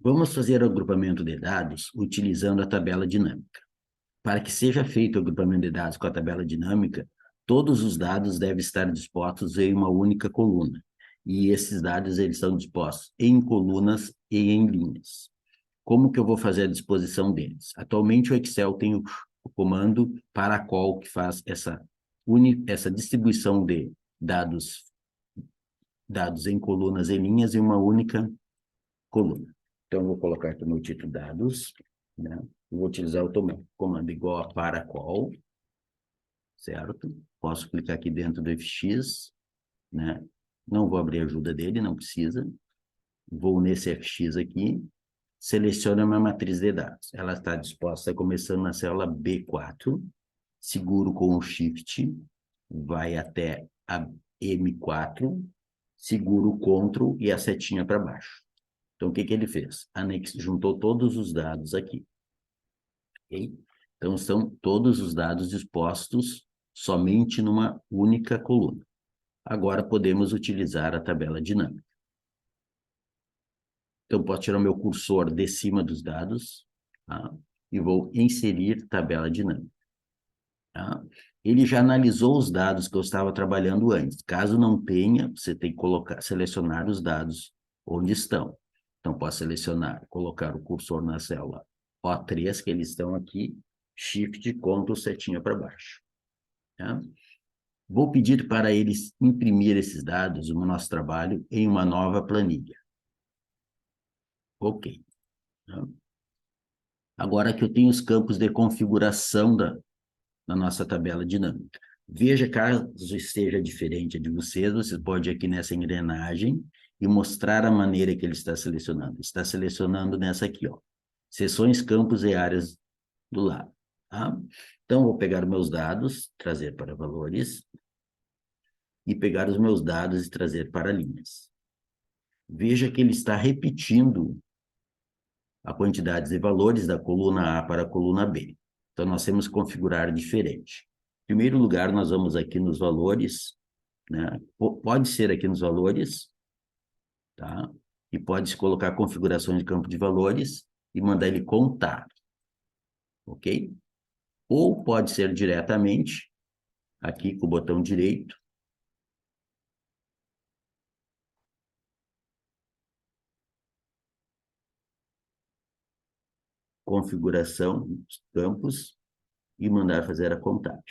Vamos fazer o agrupamento de dados utilizando a tabela dinâmica. Para que seja feito o agrupamento de dados com a tabela dinâmica, todos os dados devem estar dispostos em uma única coluna. E esses dados eles são dispostos em colunas e em linhas. Como que eu vou fazer a disposição deles? Atualmente o Excel tem o comando Paracol, que faz essa distribuição de dados em colunas e linhas em uma única coluna. Então, eu vou colocar aqui no título dados, né? Eu vou utilizar o comando igual a Paracol, certo? Posso clicar aqui dentro do FX, né? Não vou abrir a ajuda dele, não precisa. Vou nesse FX aqui, seleciono a minha matriz de dados. Ela está disposta começando na célula B4, seguro com o Shift, vai até a M4, seguro o Ctrl e a setinha para baixo. Então, o que ele fez? Juntou todos os dados aqui. Okay? Então, estão todos os dados dispostos somente numa única coluna. Agora, podemos utilizar a tabela dinâmica. Então, posso tirar o meu cursor de cima dos dados, tá? E vou inserir tabela dinâmica. Tá? Ele já analisou os dados que eu estava trabalhando antes. Caso não tenha, você tem que selecionar os dados onde estão. Então, posso selecionar, colocar o cursor na célula O3, que eles estão aqui, Shift, Ctrl, setinha para baixo. Tá? Vou pedir para eles imprimir esses dados no nosso trabalho em uma nova planilha. Ok. Tá? Agora que eu tenho os campos de configuração da nossa tabela dinâmica. Veja, caso esteja diferente de vocês, você pode ir aqui nessa engrenagem e mostrar a maneira que ele está selecionando. Está selecionando nessa aqui, ó. Seções, campos e áreas do lado. Tá? Então, vou pegar meus dados, trazer para valores, e pegar os meus dados e trazer para linhas. Veja que ele está repetindo a quantidade de valores da coluna A para a coluna B. Então, nós temos que configurar diferente. Em primeiro lugar, nós vamos aqui nos valores, né? Pode ser aqui nos valores, tá? E pode-se colocar configurações de campo de valores e mandar ele contar, ok? Ou pode ser diretamente, aqui com o botão direito, configuração dos campos e mandar fazer a contagem.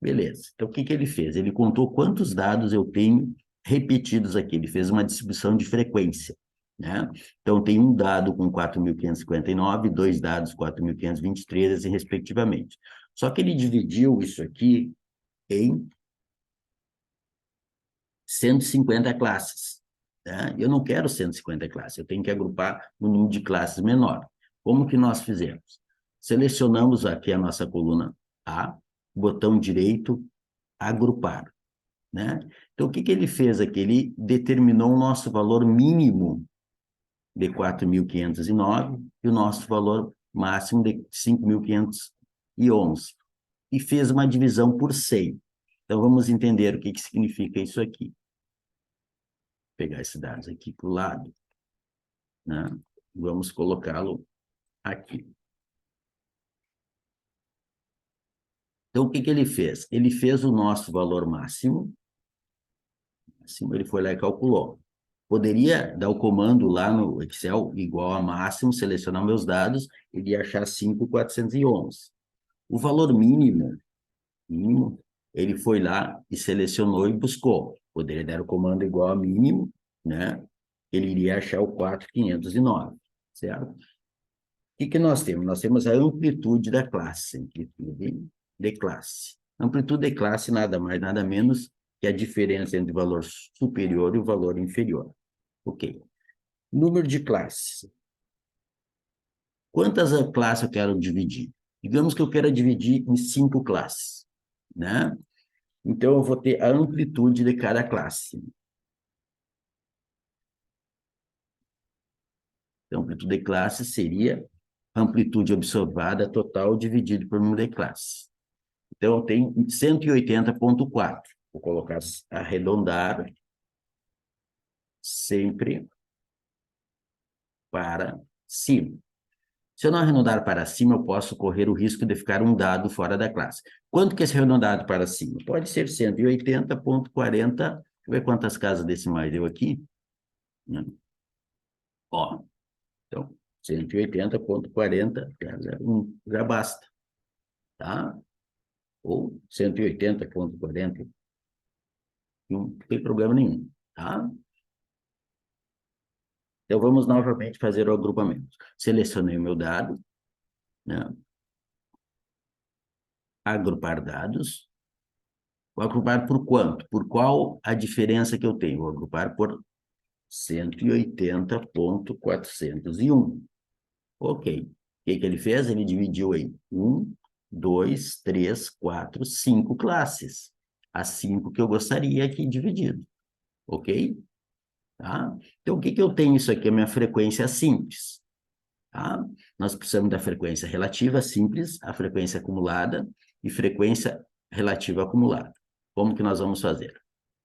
Beleza. Então, o que ele fez? Ele contou quantos dados eu tenho repetidos aqui. Ele fez uma distribuição de frequência, né? Então, tem um dado com 4.559, dois dados 4.523, e respectivamente. Só que ele dividiu isso aqui em 150 classes, né? Eu não quero 150 classes, eu tenho que agrupar um número de classes menor. Como que nós fizemos? Selecionamos aqui a nossa coluna A, botão direito, agrupar, né? Então, o que ele fez aqui? Ele determinou o nosso valor mínimo de 4.509 e o nosso valor máximo de 5.511 e fez uma divisão por 100. Então, vamos entender o que significa isso aqui. Vou pegar esses dados aqui para o lado, né? Vamos colocá-lo aqui. Então, o que ele fez? Ele fez o nosso valor máximo, ele foi lá e calculou. Poderia dar o comando lá no Excel, igual a máximo, selecionar meus dados, ele ia achar 5.411. O valor mínimo, ele foi lá e selecionou e buscou. Poderia dar o comando igual a mínimo, né? Ele iria achar o 4.509, certo? O que nós temos? Nós temos a amplitude da classe, amplitude de classe. Amplitude de classe nada mais, nada menos que a diferença entre o valor superior e o valor inferior. Ok. Número de classes. Quantas classes eu quero dividir? Digamos que eu quero dividir em 5 classes, né? Então, eu vou ter a amplitude de cada classe. Então, a amplitude de classe seria a amplitude observada total dividido por número de classes. Então, eu tenho 180,4. Vou colocar, arredondar, sempre para cima. Se eu não arredondar para cima, eu posso correr o risco de ficar um dado fora da classe. Quanto que é esse arredondado para cima? Pode ser 180,40. Deixa eu ver quantas casas decimais deu aqui. Ó, então, 180,40 já basta, tá? Ou 180,40, não tem problema nenhum, tá? Então, vamos novamente fazer o agrupamento. Selecionei o meu dado, né? Agrupar dados. Vou agrupar por quanto? Por qual a diferença que eu tenho? Vou agrupar por 180,401. Ok. O que ele fez? Ele dividiu em 1, 2, 3, 4, 5 classes. As 5 que eu gostaria aqui dividido. Ok? Tá? Então, o que eu tenho isso aqui? A minha frequência simples. Tá? Nós precisamos da frequência relativa simples, a frequência acumulada e frequência relativa acumulada. Como que nós vamos fazer?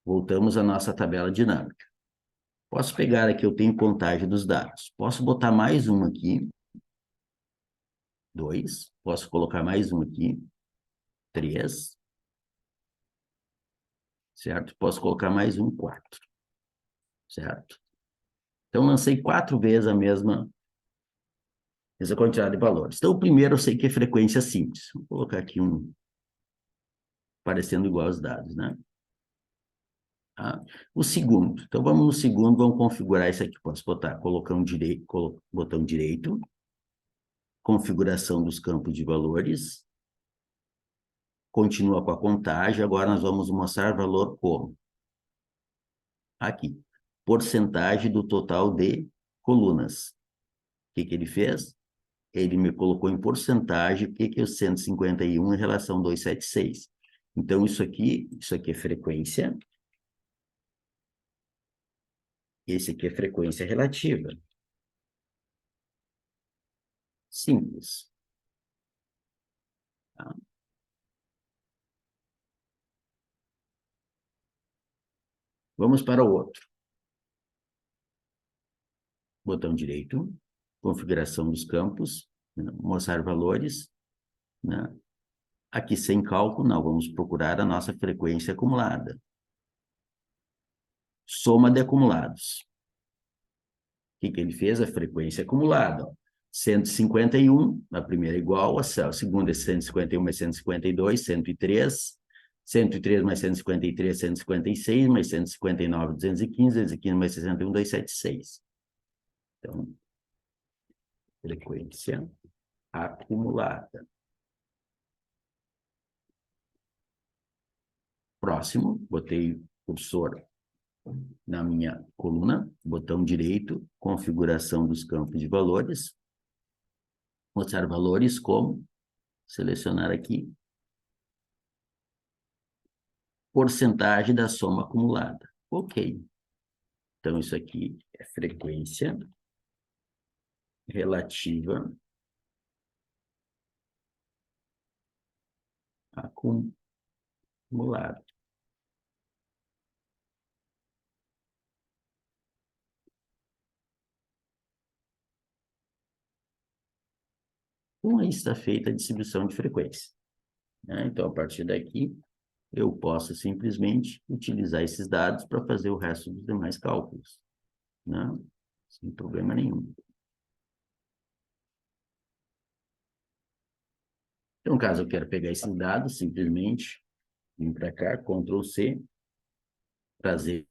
Voltamos à nossa tabela dinâmica. Posso pegar aqui, eu tenho contagem dos dados. Posso botar mais um aqui. 2. Posso colocar mais um aqui. 3. Certo? Posso colocar mais um, 4. Certo? Então, lancei 4 vezes essa quantidade de valores. Então, o primeiro eu sei que é frequência simples. Vou colocar aqui um parecendo igual aos dados, né? Tá? O segundo. Então, vamos no segundo, vamos configurar isso aqui. Posso botar, colocar botão direito, configuração dos campos de valores, continua com a contagem, agora nós vamos mostrar valor como? Aqui, porcentagem do total de colunas. O que ele fez? Ele me colocou em porcentagem, o que é o 151 em relação ao 276. Então, isso aqui é frequência, esse aqui é frequência relativa. Simples. Tá? Vamos para o outro. Botão direito, configuração dos campos, né? Mostrar valores, né? Aqui sem cálculo, não, vamos procurar a nossa frequência acumulada. Soma de acumulados. O que ele fez? A frequência acumulada. 151, a primeira igual, a segunda é 151 mais 152, 103. 103 mais 153, 156, mais 159, 215, 215 mais 61, 276. Então, frequência acumulada. Próximo, botei o cursor na minha coluna, botão direito, configuração dos campos de valores, mostrar valores como, selecionar aqui, porcentagem da soma acumulada. Ok. Então, isso aqui é frequência relativa acumulada. Com aí está feita a distribuição de frequência, né? Então, a partir daqui, eu posso simplesmente utilizar esses dados para fazer o resto dos demais cálculos, né? Sem problema nenhum. Então, caso eu quero pegar esses dados, simplesmente vim para cá, Ctrl+C, trazer